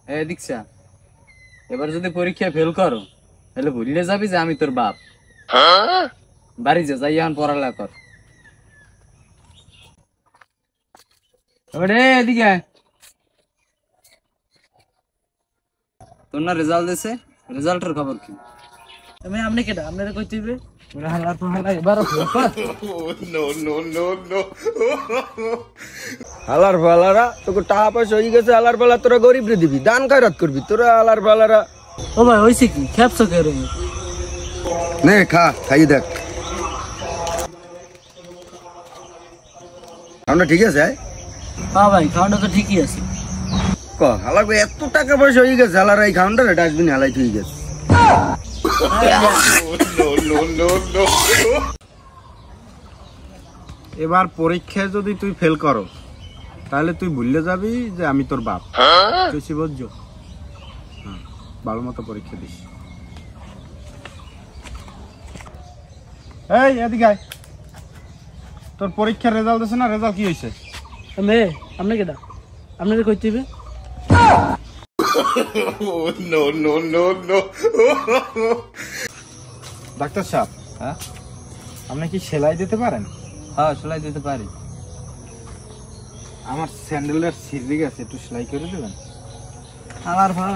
দীক্ষা, এবার যদি পরীক্ষা ফেল করো তাহলে ভুলে যাবি যে আমি তোর বাপ। বাড়ি যাই এখন পড়ালেখা কর। এদিকে তোর না রেজাল্ট দিছে, রেজাল্টের খবর কি? আমি আপনি কেটা আপনারা কইতে দিবে? হালার ফালারা তোকে টাকা পয়সা হয়ে গেছে, হালার ফালা তোরা গরিব রে দিবি, দান খয়রাত করবি তোরা হালার ফালারা। ও ভাই হইছে কি খেপছো কে রে? নে খা, খাইয়ে দেখ। আমরা ঠিক আছে? হ্যাঁ ভাই খাওয়াটা তো ঠিকই আছে। ক হালার এত টাকা পয়সা হয়ে গেছে, হালার এই খাউন্ডা ডাস্টবিন হালাই হয়ে গেছে। এবার পরীক্ষায় যদি তুই ফেল করো তাহলে তুই ভুলে যাবি যে আমি তোর বাপ। তুই বুঝছো? হ্যাঁ, ভালো মতো পরীক্ষা দিস। এই এদিকে আয়, তোর পরীক্ষার রেজাল্ট আছে না? রেজাল্ট কি হয়েছে? আপনি কেটা আপনারা কইতে দিবে? ডাক্তার সাহেব, হ্যাঁ আপনি কি সেলাই দিতে পারেন? হ্যাঁ, সেলাই দিতে পারি। আমার স্যান্ডেলের ছিঁড়ে গেছে, একটু সেলাই করে দেবেন? আমার ভালো